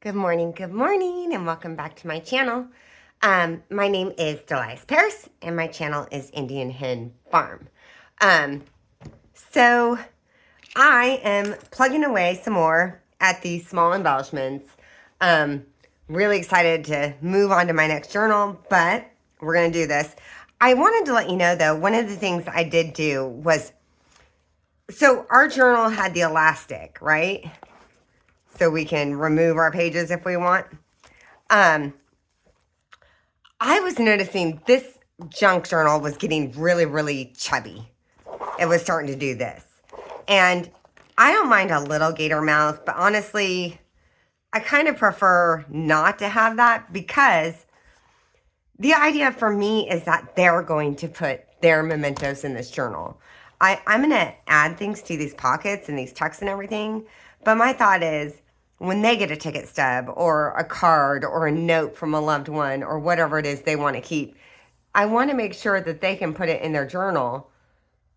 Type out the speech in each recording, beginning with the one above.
Good morning, and welcome back to my channel. My name is Delias Paris, and my channel is Indian Hen Farm. So I am plugging away some more at these small embellishments. Really excited to move on to my next journal, but we're going to do this. I wanted to let you know, though, one of the things I did do was, so our journal had the elastic, right? So we can remove our pages if we want. I was noticing this junk journal was getting really, really chubby. It was starting to do this. And I don't mind a little gator mouth, but honestly, I kind of prefer not to have that because the idea for me is that they're going to put their mementos in this journal. I'm going to add things to these pockets and these tucks and everything, but my thought is, when they get a ticket stub or a card or a note from a loved one or whatever it is they want to keep, I want to make sure that they can put it in their journal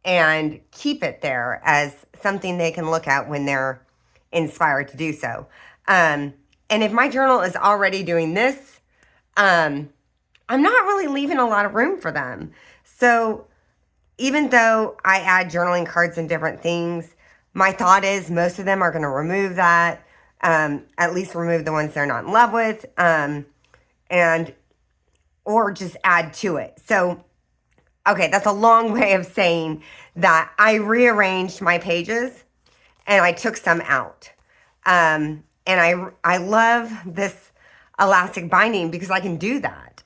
and keep it there as something they can look at when they're inspired to do so. And if my journal is already doing this, I'm not really leaving a lot of room for them. So even though I add journaling cards and different things, my thought is most of them are going to remove that. At least remove the ones they're not in love with, or just add to it. So, okay, that's a long way of saying that I rearranged my pages and I took some out. And I love this elastic binding because I can do that.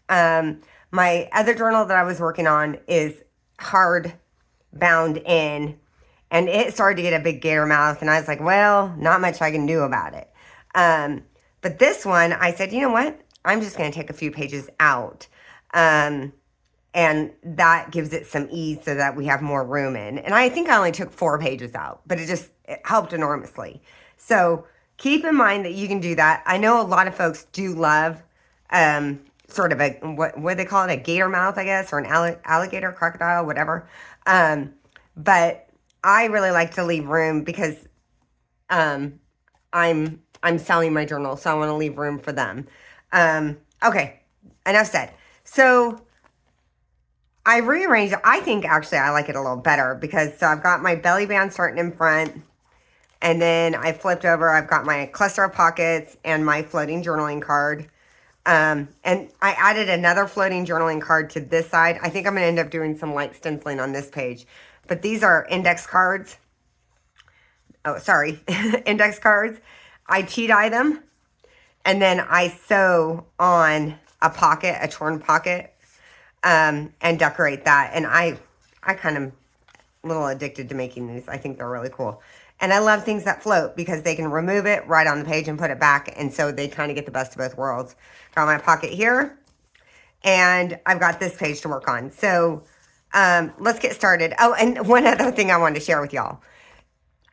My other journal that I was working on is hard bound in, and it started to get a big gator mouth, and I was like, well, not much I can do about it. But this one, I said, you know what? I'm just going to take a few pages out. And that gives it some ease so that we have more room in. And I think I only took 4 pages out, but it helped enormously. So keep in mind that you can do that. I know a lot of folks do love sort of a, what do they call it? A gator mouth, I guess, or an alligator, crocodile, whatever. But I really like to leave room because I'm selling my journal, so I want to leave room for them. Okay, enough said. So I rearranged it. I think actually I like it a little better because so I've got my belly band starting in front, and then I flipped over. I've got my cluster of pockets and my floating journaling card. And I added another floating journaling card to this side. I think I'm going to end up doing some light stenciling on this page. But these are index cards. Oh, sorry. Index cards. I tea dye them. And then I sew on a pocket, a torn pocket, and decorate that. And I kind of a little addicted to making these. I think they're really cool. And I love things that float because they can remove it right on the page and put it back. And so they kind of get the best of both worlds. Got my pocket here. And I've got this page to work on. So let's get started. Oh, and one other thing I wanted to share with y'all.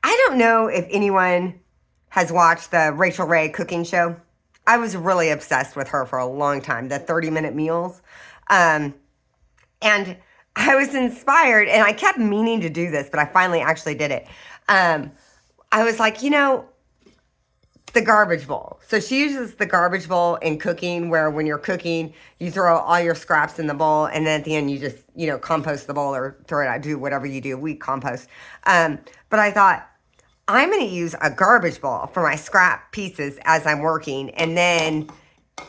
I don't know if anyone has watched the Rachel Ray cooking show. I was really obsessed with her for a long time, the 30-minute meals. And I was inspired, and I kept meaning to do this, but I finally actually did it. I was like, the garbage bowl. So she uses the garbage bowl in cooking, where when you're cooking, you throw all your scraps in the bowl, and then at the end you just, compost the bowl or throw it out, do whatever you do, we compost. But I thought, I'm going to use a garbage bowl for my scrap pieces as I'm working, and then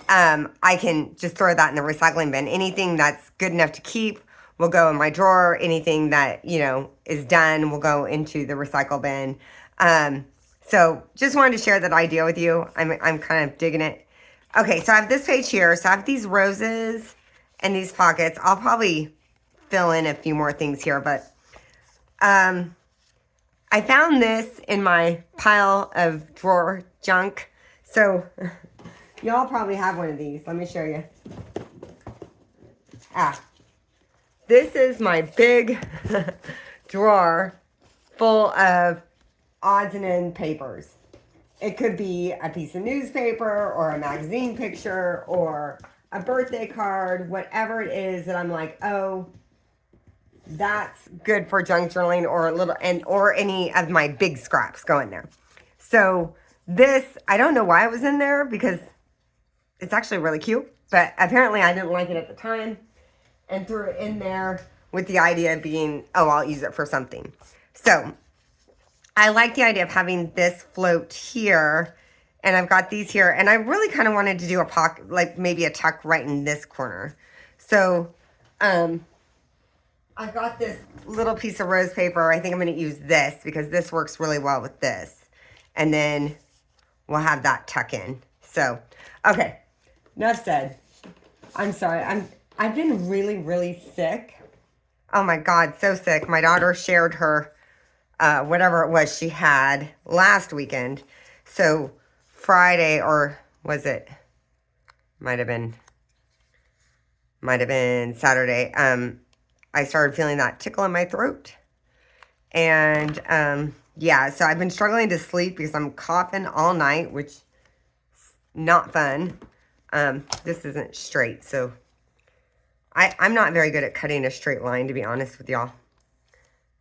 I can just throw that in the recycling bin. Anything that's good enough to keep will go in my drawer. Anything that, is done will go into the recycle bin. So just wanted to share that idea with you. I'm kind of digging it. Okay, so I have this page here. So I have these roses and these pockets. I'll probably fill in a few more things here, but I found this in my pile of drawer junk. So y'all probably have one of these. Let me show you. This is my big drawer full of odds and end papers. It could be a piece of newspaper or a magazine picture or a birthday card, whatever it is that I'm like, oh, that's good for junk journaling, or or any of my big scraps go in there. So This, I don't know why it was in there because it's actually really cute, but apparently I didn't like it at the time and threw it in there with the idea of being, oh, I'll use it for something. So I like the idea of having this float here, and I've got these here, and I really kind of wanted to do a pocket, like maybe a tuck right in this corner. So I've got this little piece of rose paper. I think I'm going to use this because this works really well with this. And then we'll have that tuck in. So, okay, enough said. I'm sorry. I've been really, really sick. Oh my God, so sick. My daughter shared her, whatever it was she had last weekend. So Friday, or was it? Might have been Saturday. I started feeling that tickle in my throat. And yeah, so I've been struggling to sleep because I'm coughing all night, which is not fun. This isn't straight, so I'm not very good at cutting a straight line, to be honest with y'all.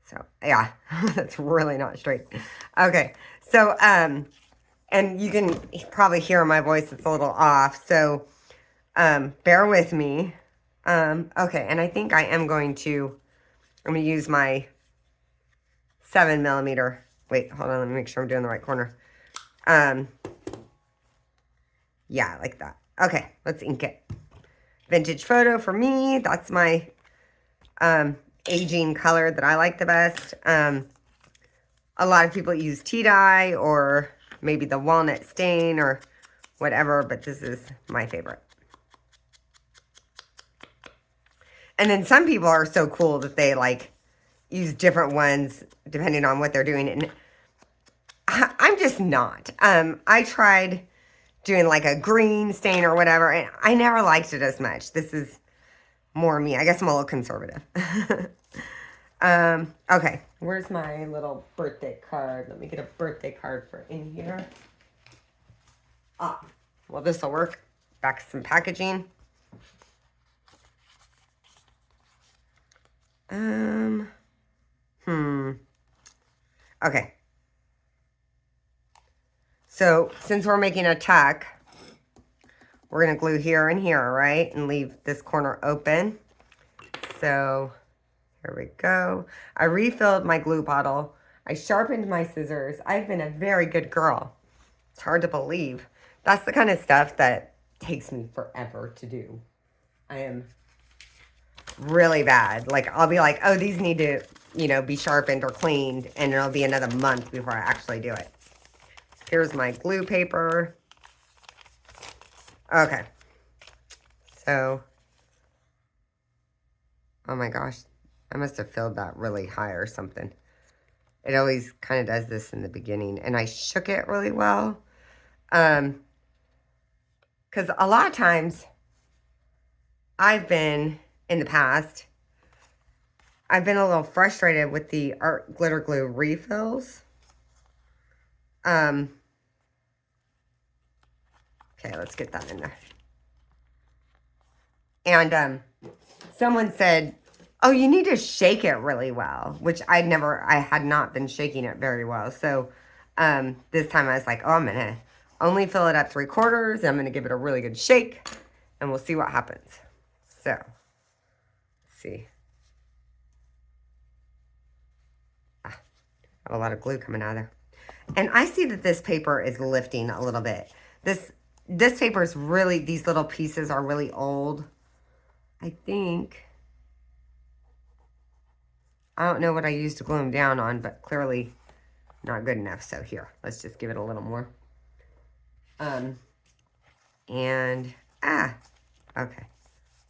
So yeah, that's really not straight. Okay, so and you can probably hear my voice, it's a little off, so bear with me. Okay, and I think I'm going to use my 7mm. Wait, hold on, let me make sure I'm doing the right corner. Yeah, like that. Okay, let's ink it. Vintage photo for me. That's my aging color that I like the best. A lot of people use tea dye or maybe the walnut stain or whatever, but this is my favorite. And then some people are so cool that they like use different ones depending on what they're doing. And I'm just not. I tried doing like a green stain or whatever, and I never liked it as much. This is more me. I guess I'm a little conservative. Okay, where's my little birthday card? Let me get a birthday card for in here. Ah, well, this will work. Back some packaging. Okay. So, since we're making a tuck, we're going to glue here and here, right? And leave this corner open. So, here we go. I refilled my glue bottle. I sharpened my scissors. I've been a very good girl. It's hard to believe. That's the kind of stuff that takes me forever to do. I am really bad. Like, I'll be like, oh, these need to, be sharpened or cleaned, and it'll be another month before I actually do it. Here's my glue paper. Okay. So, oh my gosh, I must have filled that really high or something. It always kind of does this in the beginning, and I shook it really well. Because a lot of times, I've been, in the past, I've been a little frustrated with the art glitter glue refills. Okay, let's get that in there. And someone said, oh, you need to shake it really well, which I had not been shaking it very well. So this time I was like, oh, I'm going to only fill it up 3/4. I'm going to give it a really good shake, and we'll see what happens. So, let's see. I have a lot of glue coming out of there. And I see that this paper is lifting a little bit. This paper is really, these little pieces are really old. I think, I don't know what I used to glue them down on, but clearly not good enough. So here, let's just give it a little more. Okay.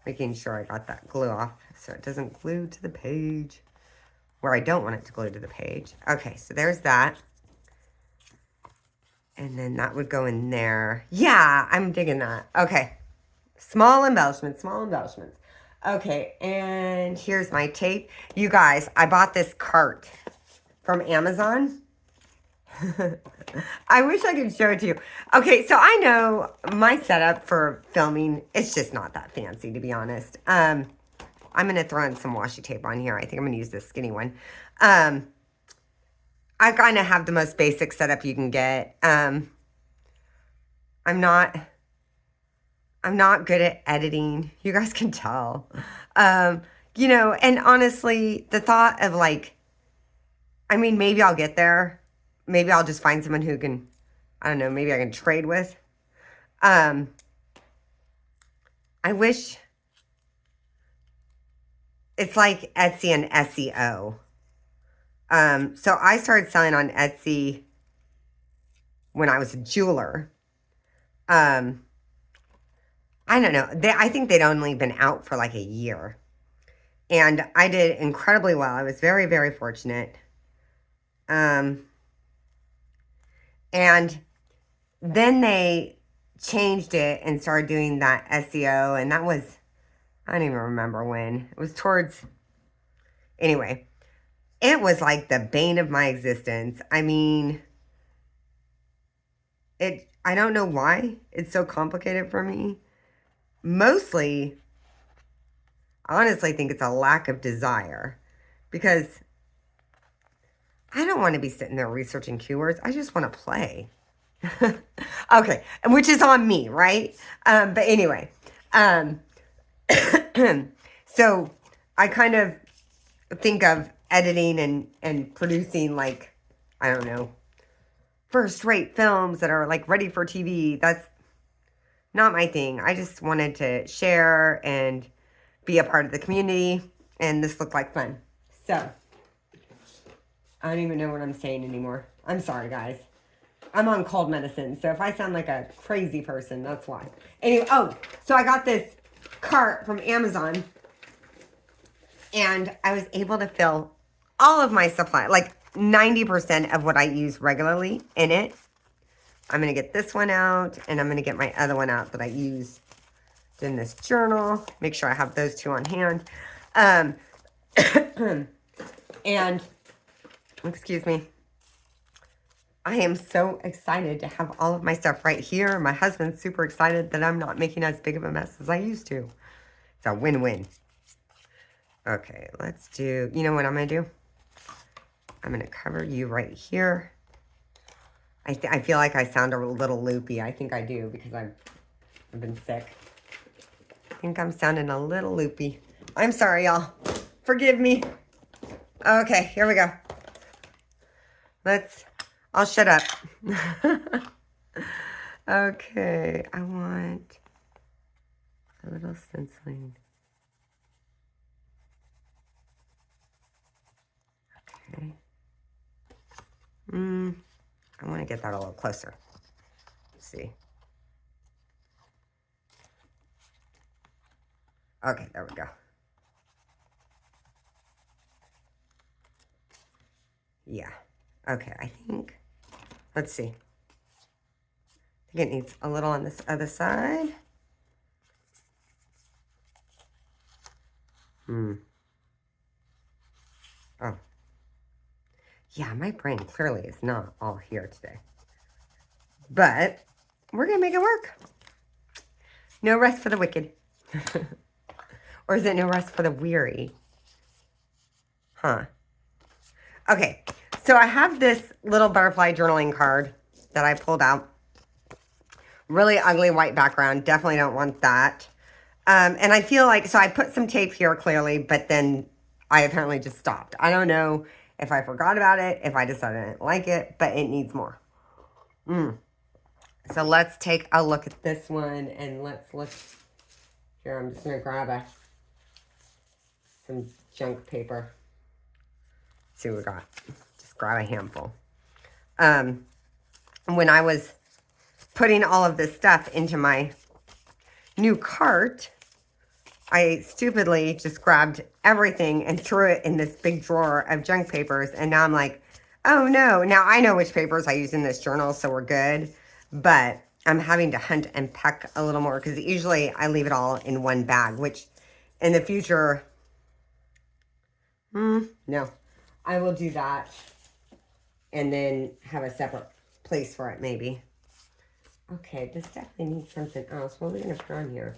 Making sure I got that glue off so it doesn't glue to the page where I don't want it to glue to the page. Okay, so there's that. And then that would go in there. Yeah, I'm digging that. Okay. Small embellishments. Okay, and here's my tape. You guys, I bought this cart from Amazon. I wish I could show it to you. Okay, so I know my setup for filming, it's just not that fancy, to be honest. I'm going to throw in some washi tape on here. I think I'm going to use this skinny one. I kind of have the most basic setup you can get. I'm not good at editing. You guys can tell. You know, and honestly, the thought of like, I mean, maybe I'll get there. Maybe I'll just find someone who can, I don't know, maybe I can trade with. I wish it's like Etsy and SEO. So I started selling on Etsy when I was a jeweler. I don't know. I think they'd only been out for like a year. And I did incredibly well. I was very, very fortunate. And then they changed it and started doing that SEO. And that was, I don't even remember when. It was towards, anyway, it was like the bane of my existence. I mean, I don't know why it's so complicated for me. Mostly, I honestly think it's a lack of desire, because I don't want to be sitting there researching keywords. I just want to play. Okay, which is on me, right? But anyway, so I kind of think of editing and producing, like, I don't know, first-rate films that are like ready for TV. That's not my thing. I just wanted to share and be a part of the community, and this looked like fun. So I don't even know what I'm saying anymore. I'm sorry, guys. I'm on cold medicine, so if I sound like a crazy person, that's why. Anyway, so I got this cart from Amazon, and I was able to fill all of my supply, like 90% of what I use regularly in it. I'm going to get this one out, and I'm going to get my other one out that I use in this journal. Make sure I have those two on hand. And, excuse me, I am so excited to have all of my stuff right here. My husband's super excited that I'm not making as big of a mess as I used to. It's a win-win. Okay, let's do, you know what I'm going to do? I'm going to cover you right here. I feel like I sound a little loopy. I think I do, because I've been sick. I think I'm sounding a little loopy. I'm sorry, y'all. Forgive me. Okay, here we go. I'll shut up. Okay, I want a little stenciling. Okay. I want to get that a little closer. Let's see. Okay, there we go. Yeah. Okay, I think, let's see. I think it needs a little on this other side. Oh. Yeah, my brain clearly is not all here today. But we're going to make it work. No rest for the wicked. Or is it no rest for the weary? Huh. Okay, so I have this little butterfly journaling card that I pulled out. Really ugly white background. Definitely don't want that. And I feel like, so I put some tape here clearly, but then I apparently just stopped. I don't know if I forgot about it, if I decided I didn't like it, but it needs more. So let's take a look at this one, and let's look. Here, I'm just going to grab some junk paper. Let's see what we got. Just grab a handful. When I was putting all of this stuff into my new cart, I stupidly just grabbed everything and threw it in this big drawer of junk papers. And now I'm like, oh no. Now I know which papers I use in this journal, so we're good. But I'm having to hunt and peck a little more, because usually I leave it all in one bag, which in the future, no. I will do that and then have a separate place for it, maybe. Okay, this definitely needs something else. What are we going to put on here?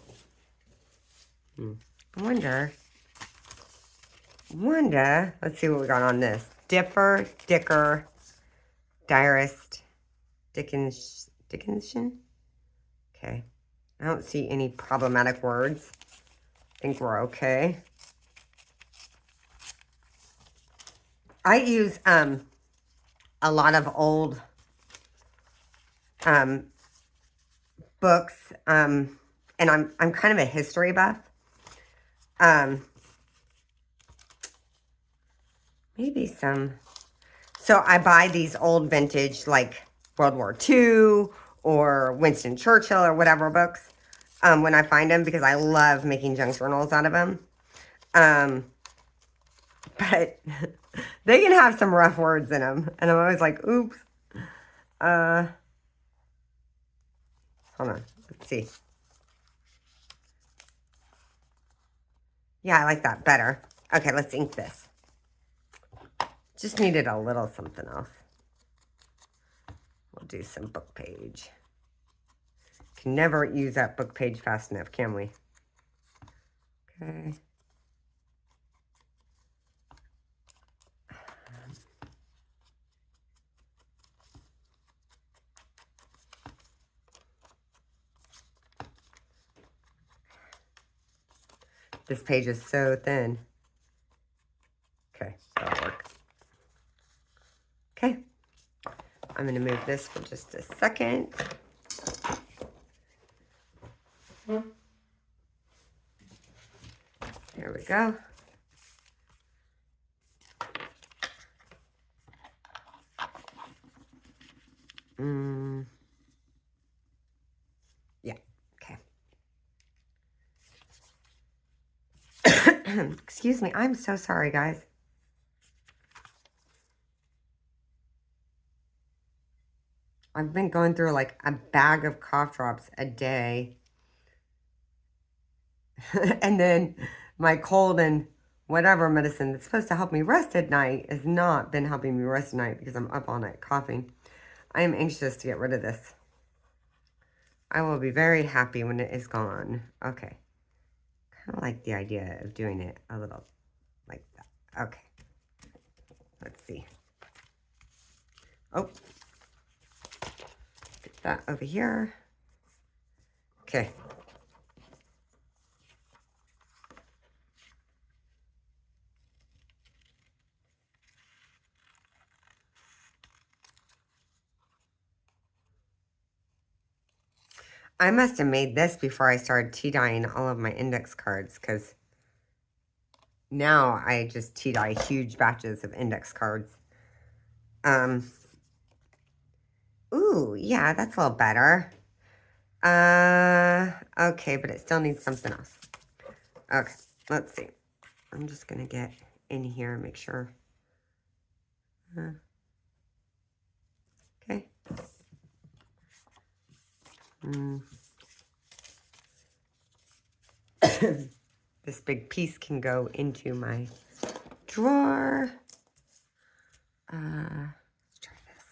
I wonder. Let's see what we got on this. Dicker, Diarist, Dickinson? Okay. I don't see any problematic words. I think we're okay. I use a lot of old books, and I'm kind of a history buff. Maybe some. So I buy these old vintage, like World War II or Winston Churchill or whatever books when I find them, because I love making junk journals out of them. But they can have some rough words in them, and I'm always like, oops. Hold on. Let's see. Yeah, I like that better. Okay, let's ink this. Just needed a little something else. We'll do some book page. Can never use that book page fast enough, can we? Okay. This page is so thin. Okay, that'll work. Okay. I'm going to move this for just a second. There we go. Yeah, okay. Excuse me, I'm so sorry, guys. I've been going through like a bag of cough drops a day. And then my cold and whatever medicine that's supposed to help me rest at night has not been helping me rest at night because I'm up all night coughing. I am anxious to get rid of this. I will be very happy when it is gone. Okay. Kind of like the idea of doing it a little like that. Okay. Let's see. Oh. Get that over here. Okay. I must have made this before I started tea dyeing all of my index cards, because now I just tea dye huge batches of index cards. Ooh, yeah, that's a little better. Okay, but it still needs something else. Okay, let's see. I'm just gonna get in here and make sure. Okay. This big piece can go into my drawer. Let's try this.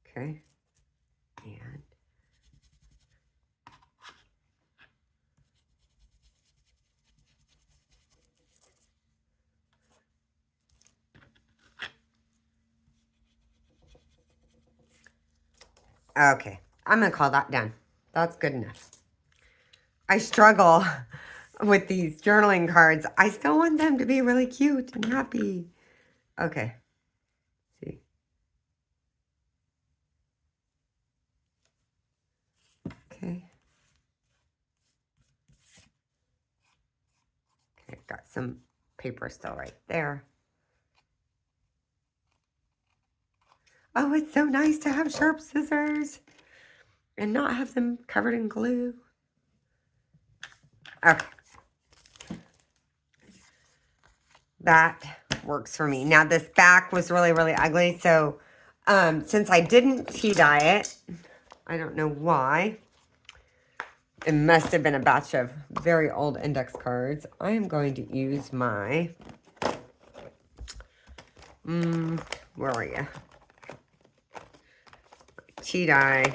Okay. And okay, I'm gonna call that done. That's good enough. I struggle with these journaling cards. I still want them to be really cute and happy. Okay. See. Okay. Okay, got some paper still right there. Oh, it's so nice to have sharp scissors and not have them covered in glue. Okay. That works for me. Now, this back was really, really ugly. So, since I didn't tea dye it, I don't know why. It must have been a batch of very old index cards. I am going to use my, where are you? Tea dye.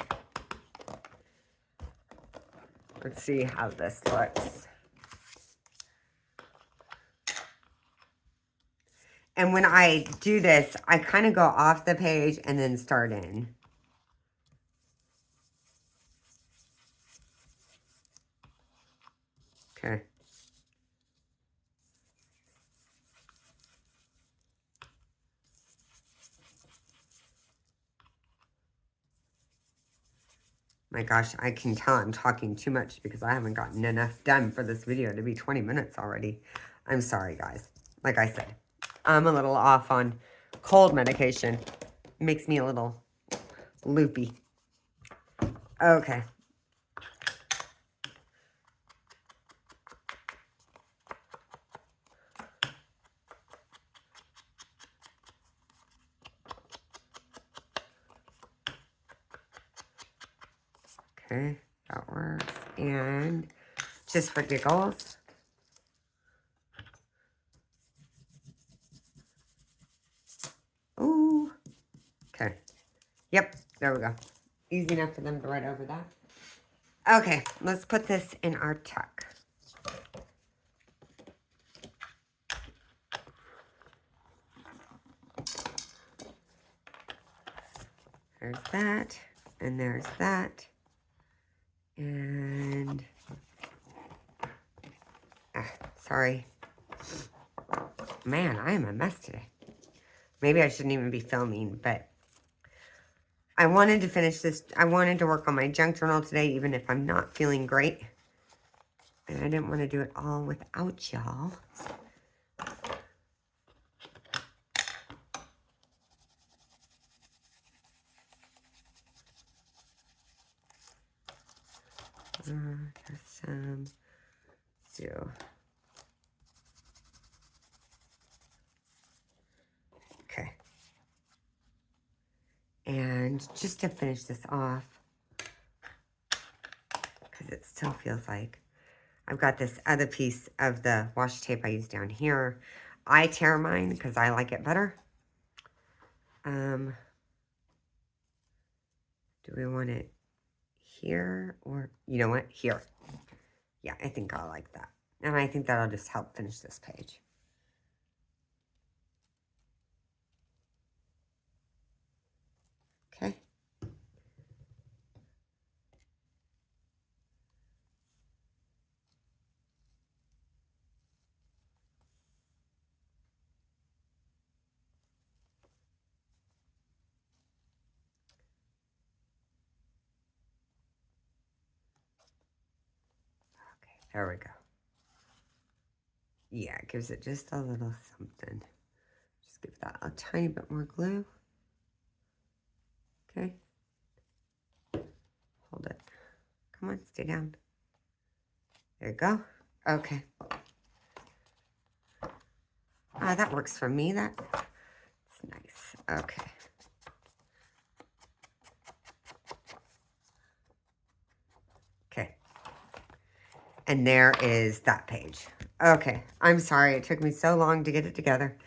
Let's see how this looks. And when I do this, I kind of go off the page and then start in. Okay. My gosh, I can tell I'm talking too much because I haven't gotten enough done for this video to be 20 minutes already. I'm sorry, guys. Like I said, I'm a little off on cold medication. Makes me a little loopy. Okay. Okay, that works. And just for giggles. Ooh. Okay. Yep, there we go. Easy enough for them to write over that. Okay, let's put this in our tuck. There's that, and there's that. And, sorry. Man, I am a mess today. Maybe I shouldn't even be filming, but I wanted to finish this. I wanted to work on my junk journal today, even if I'm not feeling great. And I didn't want to do it all without y'all. There's some do. Okay. And just to finish this off, because it still feels like I've got this other piece of the washi tape I use down here. I tear mine because I like it better. Do we want it here or, you know what, here? Yeah, I think I like that. And I think that'll just help finish this page. Okay. Okay, there we go. Yeah, it gives it just a little something. Just give that a tiny bit more glue. Okay. Hold it. Come on, stay down. There you go. Okay. That works for me. That's nice. Okay. Okay. And there is that page. Okay. I'm sorry. It took me so long to get it together.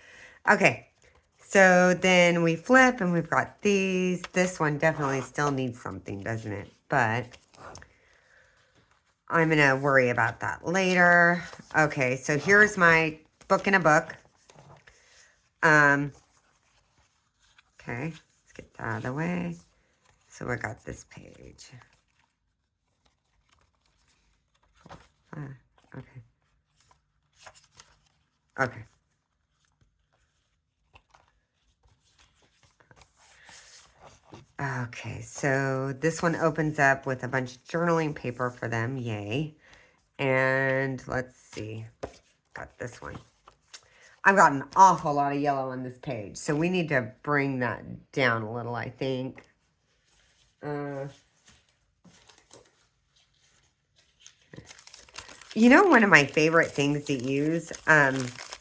Okay. So then we flip and we've got these. This one definitely still needs something, doesn't it? But I'm going to worry about that later. Okay. So here's my book in a book. Okay. Let's get that out of the way. So I got this page. Okay. Okay. Okay, so this one opens up with a bunch of journaling paper for them. Yay. And let's see. Got this one. I've got an awful lot of yellow on this page, so we need to bring that down a little, I think. You know, one of my favorite things to use,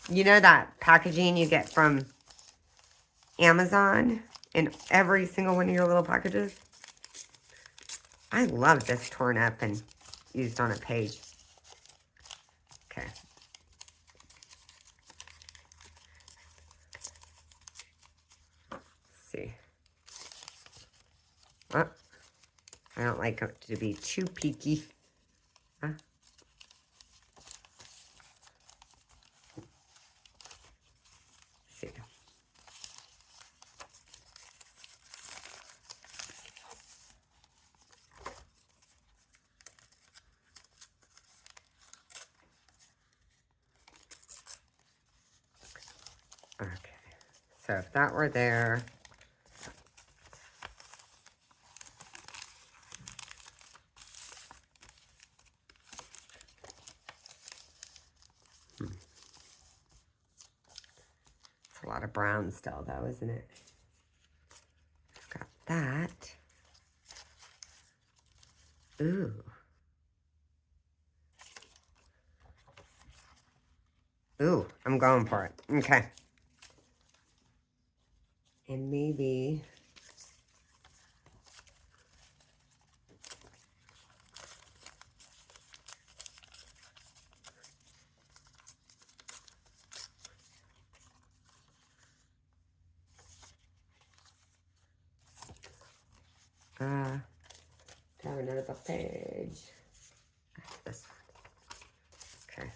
you know that packaging you get from Amazon in every single one of your little packages? I love this torn up and used on a page. Okay. Let's see. Oh, I don't like it to be too peaky. Huh? See. So if that were there, it's a lot of brown still though, isn't it? Got that. Ooh. Ooh, I'm going for it. Okay. And maybe have another book page. This one. Okay.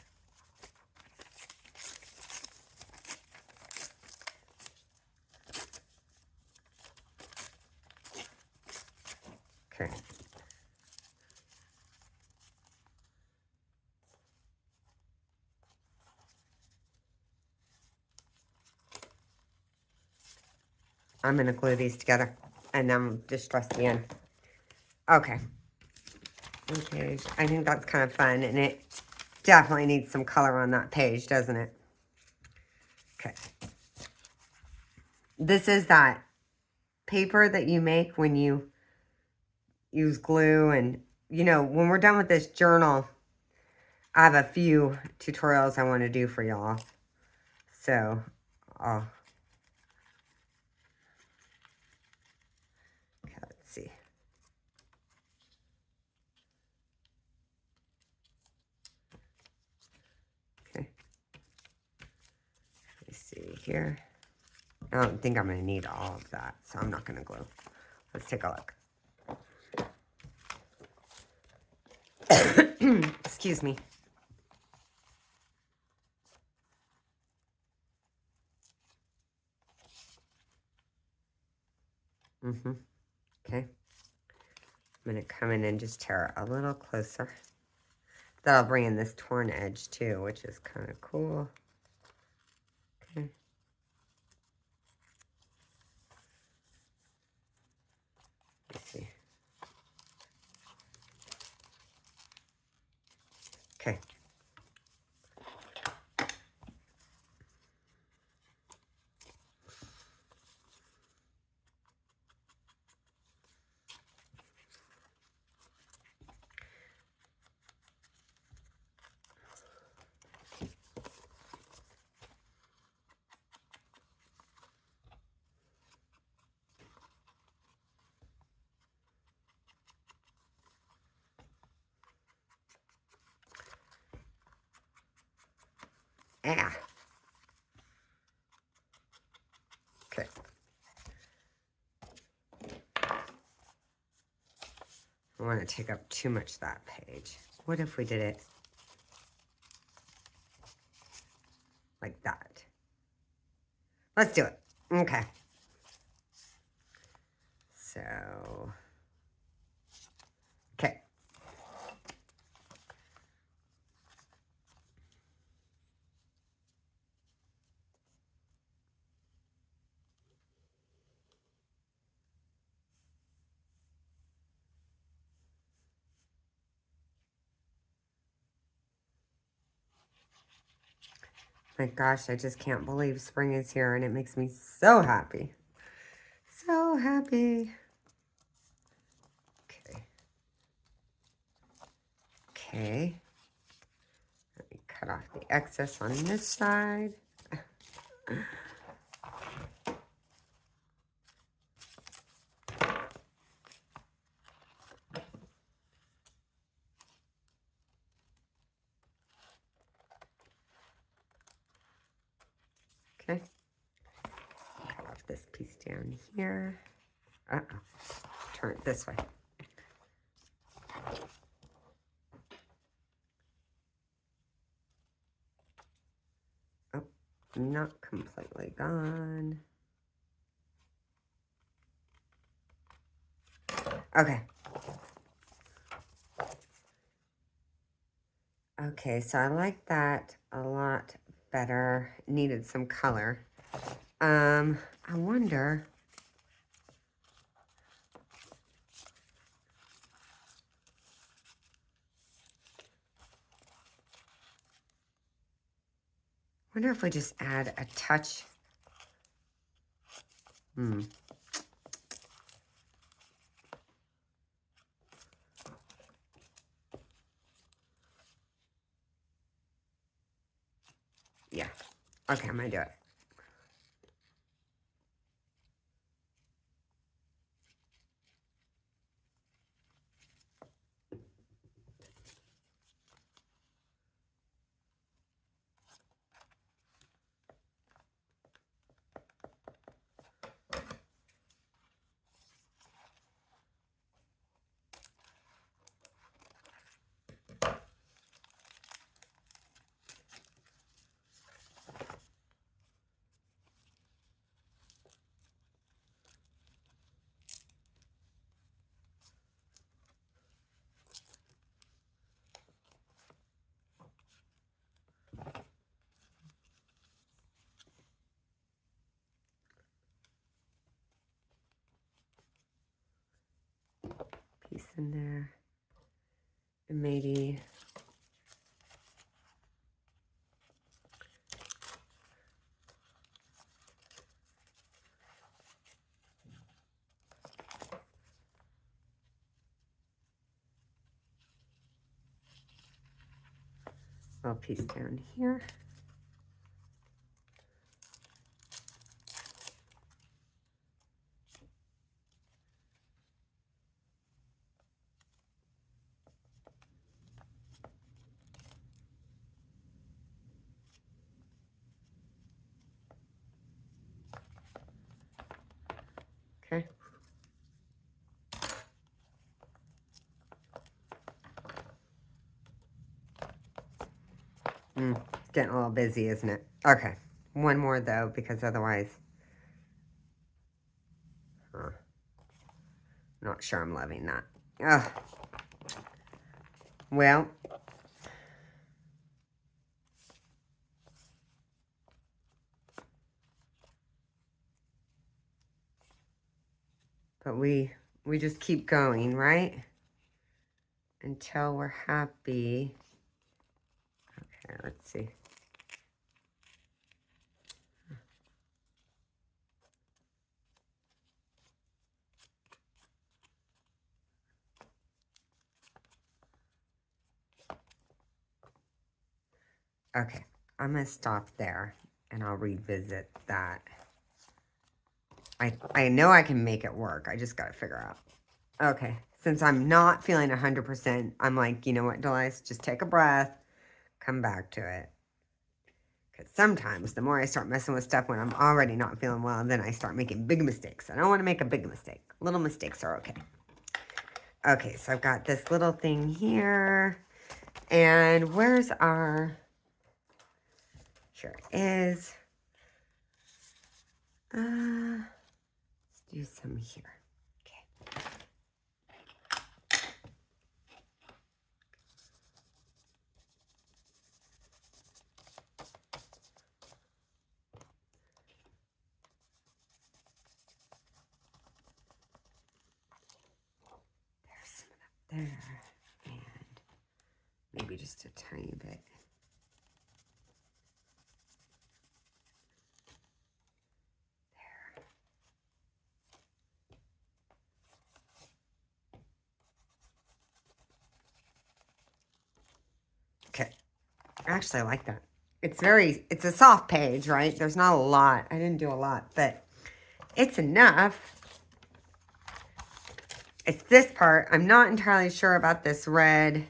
Okay. I'm going to glue these together, and then just trust the end. Okay. Okay. I think that's kind of fun, and it definitely needs some color on that page, doesn't it? Okay. This is that paper that you make when you use glue, and, you know, when we're done with this journal, I have a few tutorials I want to do for y'all. So, okay, let's see. Okay. Let's see here. I don't think I'm going to need all of that, so I'm not going to glue. Let's take a look. Excuse me. Okay. I'm going to come in and just tear it a little closer. That'll bring in this torn edge too, which is kind of cool. Okay. Let's see. Okay. Ah. Okay. I want to take up too much of that page. What if we did it like that? Let's do it. Okay. So, okay. My gosh, I just can't believe spring is here, and it makes me so happy. So happy. Okay. Okay. Let me cut off the excess on this side. Okay. Cut off this piece down here. Uh-oh. Turn it this way. Oh, not completely gone. Okay. Okay, so I like that a lot better. Needed some color. I wonder. Wonder if we just add a touch. Yeah. Okay, I'm gonna do it. Piece in there. And maybe a little piece down here. Okay. It's getting a little busy, isn't it? Okay. One more, though, because otherwise... Not sure I'm loving that. Ugh. Well... But we just keep going, right? Until we're happy. Okay, let's see. Okay, I'm going to stop there, and I'll revisit that. I know I can make it work. I just got to figure out. Okay, since I'm not feeling 100%, I'm like, you know what, Delise? Just take a breath. Come back to it. Because sometimes the more I start messing with stuff when I'm already not feeling well, then I start making big mistakes. I don't want to make a big mistake. Little mistakes are okay. Okay, so I've got this little thing here. And where's our... Here it is. Let's do some here. Okay. There's some up there. And maybe just a tiny bit. Okay. Actually, I like that. It's a soft page, right? There's not a lot. I didn't do a lot, but it's enough. It's this part. I'm not entirely sure about this red.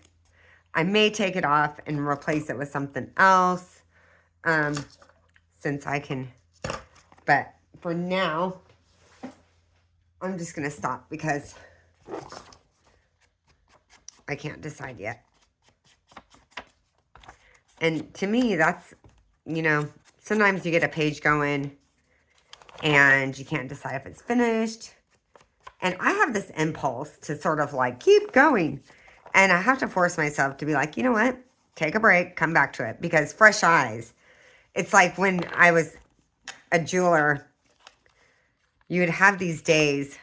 I may take it off and replace it with something else. Since I can, but for now, I'm just going to stop because I can't decide yet. And to me, that's, you know, sometimes you get a page going and you can't decide if it's finished. And I have this impulse to sort of like keep going. And I have to force myself to be like, you know what? Take a break, come back to it. Because fresh eyes, it's like when I was a jeweler, you would have these days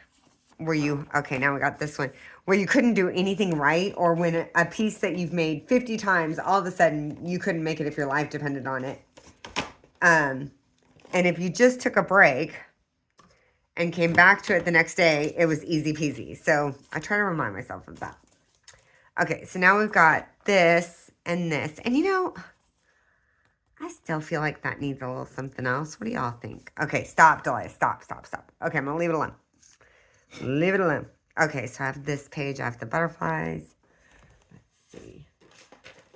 where you, okay, now we got this one, where you couldn't do anything right, or when a piece that you've made 50 times, all of a sudden you couldn't make it if your life depended on it. And if you just took a break and came back to it the next day, it was easy peasy. So I try to remind myself of that. Okay, so now we've got this and this. And you know, I still feel like that needs a little something else. What do y'all think? Okay, stop, Delia. Stop, stop, stop. Okay, I'm going to leave it alone. Leave it alone. Okay, so I have this page. I have the butterflies. Let's see.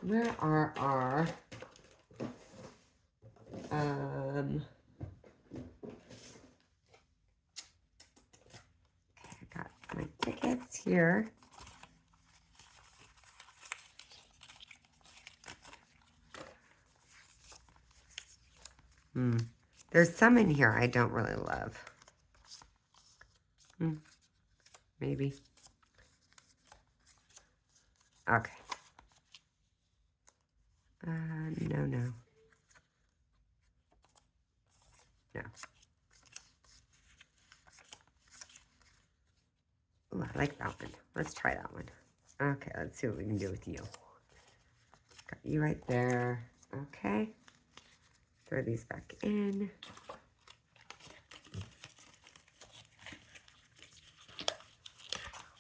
Where are our... Okay, I got my tickets here. There's some in here I don't really love. Maybe. Okay. No. No. Ooh, I like that one. Let's try that one. Okay, let's see what we can do with you. Got you right there. Okay. Throw these back in.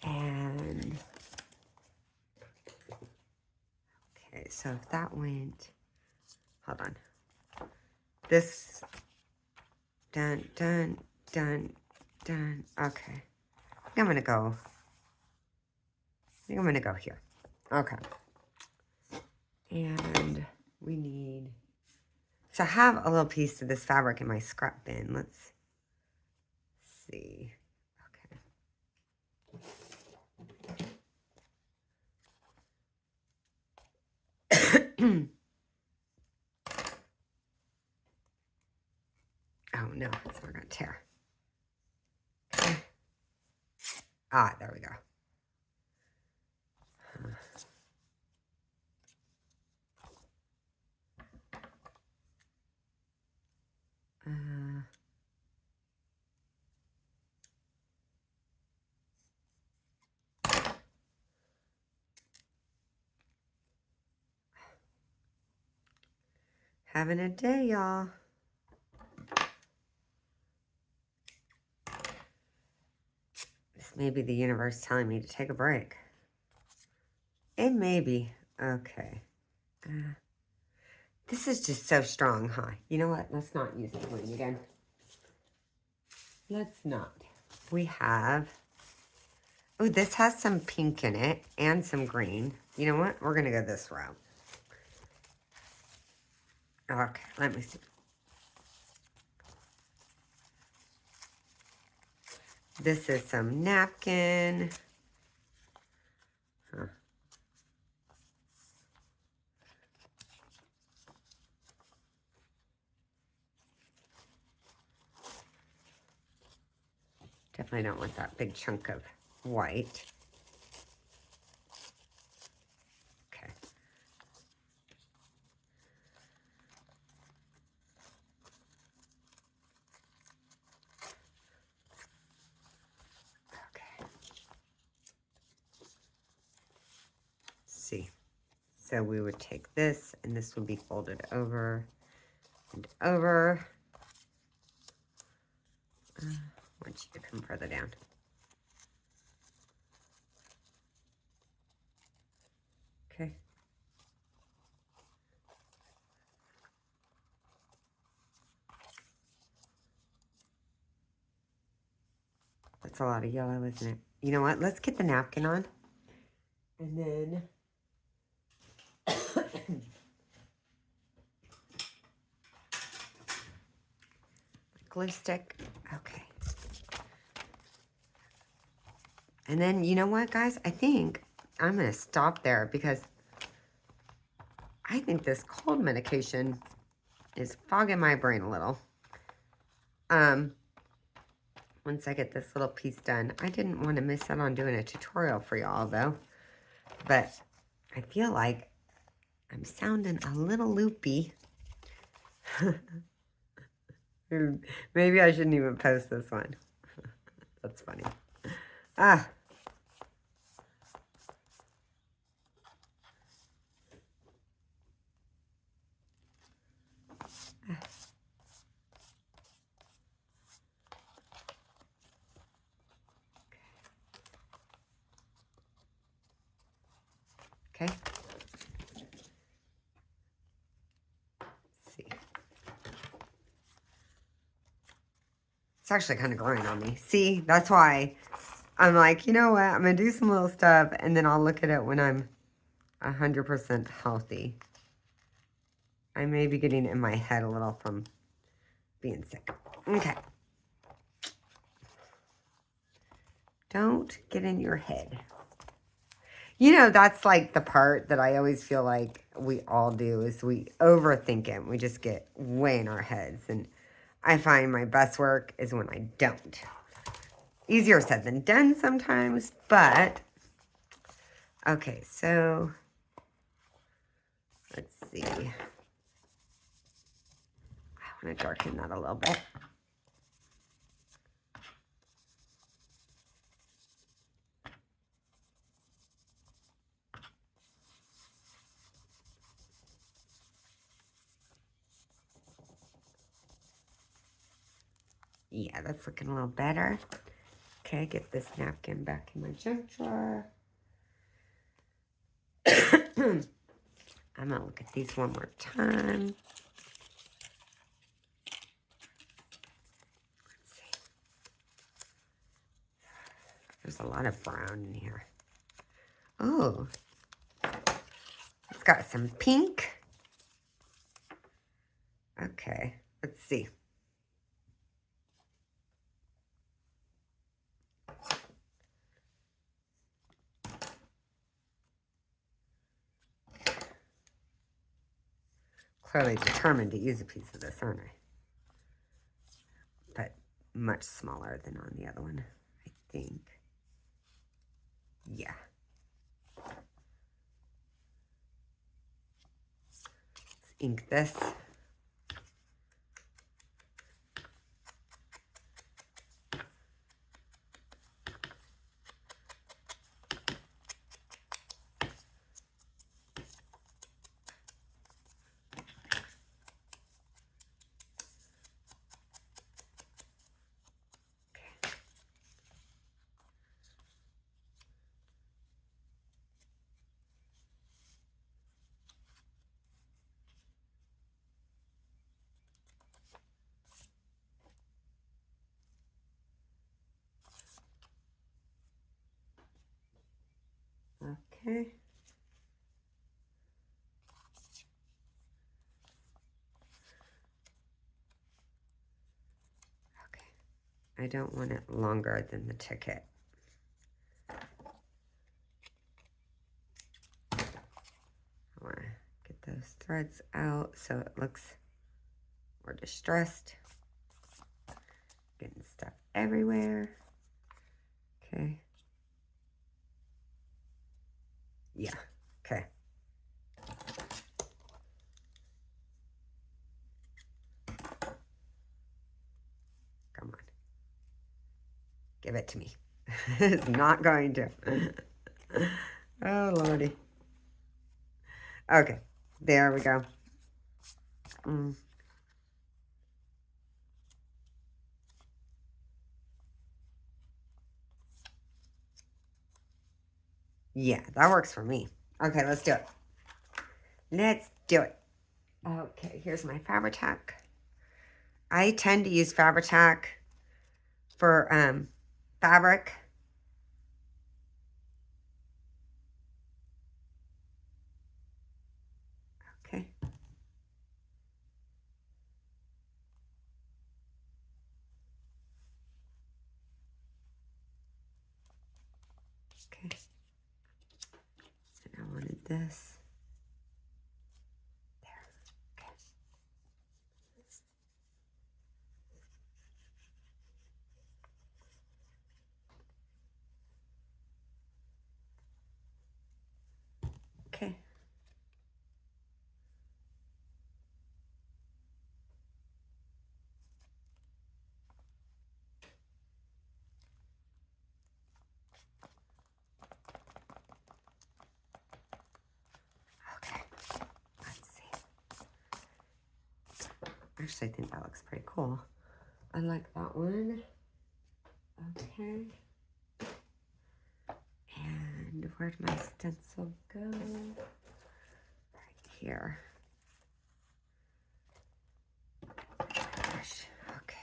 And okay, so if that went, hold on. This done. Okay. I think I'm gonna go here. Okay. And we need, so I have a little piece of this fabric in my scrap bin. Let's see. Okay. Oh no, it's not gonna tear. Okay. Ah, there we go. Having a day, y'all. This may be the universe telling me to take a break. It may be. Okay. This is just so strong, huh? You know what? Let's not use the green again. Let's not. We have... Oh, this has some pink in it and some green. You know what? We're going to go this route. Okay, let me see. This is some napkin. Huh. Definitely don't want that big chunk of white. Okay. Okay. Let's see. So we would take this, and this would be folded over and over. I want you to come further down. Okay. That's a lot of yellow, isn't it? You know what? Let's get the napkin on. And then... glue stick. Okay. And then, you know what, guys? I think I'm going to stop there because I think this cold medication is fogging my brain a little. Once I get this little piece done. I didn't want to miss out on doing a tutorial for y'all, though. But I feel like I'm sounding a little loopy. Maybe I shouldn't even post this one. That's funny. Ah. Okay. Let's see. It's actually kind of growing on me. See, that's why I'm like, you know what? I'm going to do some little stuff, and then I'll look at it when I'm 100% healthy. I may be getting in my head a little from being sick. Okay. Don't get in your head. You know, that's like the part that I always feel like we all do is we overthink it. We just get way in our heads. And I find my best work is when I don't. Easier said than done sometimes, but okay, so let's see. I want to darken that a little bit. Yeah, that's looking a little better. Okay, get this napkin back in my junk drawer. I'm gonna look at these one more time. Let's see. There's a lot of brown in here. Oh, it's got some pink. Okay, let's see. Clearly determined to use a piece of this, aren't I? But much smaller than on the other one, I think. Yeah. Let's ink this. Okay. Okay. I don't want it longer than the ticket. I want to get those threads out so it looks more distressed. Getting stuff everywhere. Okay. Yeah. Okay. Come on. Give it to me. It's not going to. Oh, Lordy. Okay. There we go. Yeah, that works for me. Okay, let's do it. Let's do it. Okay, here's my Fabri-Tac. I tend to use Fabri-Tac for fabric. Okay. Okay. And I wanted this. There. Okay. Okay. Actually, I think that looks pretty cool. I like that one. Okay. And where'd my stencil go? Right here. Gosh. Okay.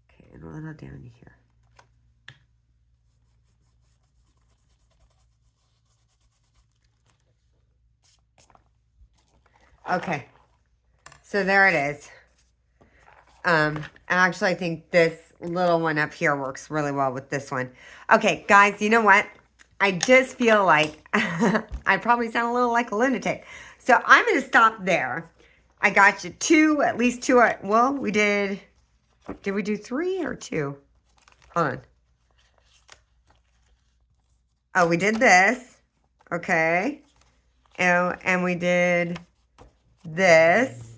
Okay, and a little down here. Okay, so there it is. And actually I think this little one up here works really well with this one. Okay, guys, you know what? I just feel like I probably sound a little like a lunatic. So I'm going to stop there. I got you at least two. Well, we did we do 3 or 2? Hold on. Oh, we did this. Okay. And we did this.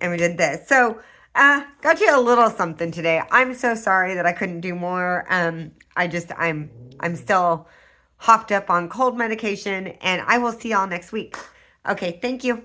And we did this. So, got you a little something today. I'm so sorry that I couldn't do more. I'm still hopped up on cold medication, and I will see y'all next week. Okay, thank you.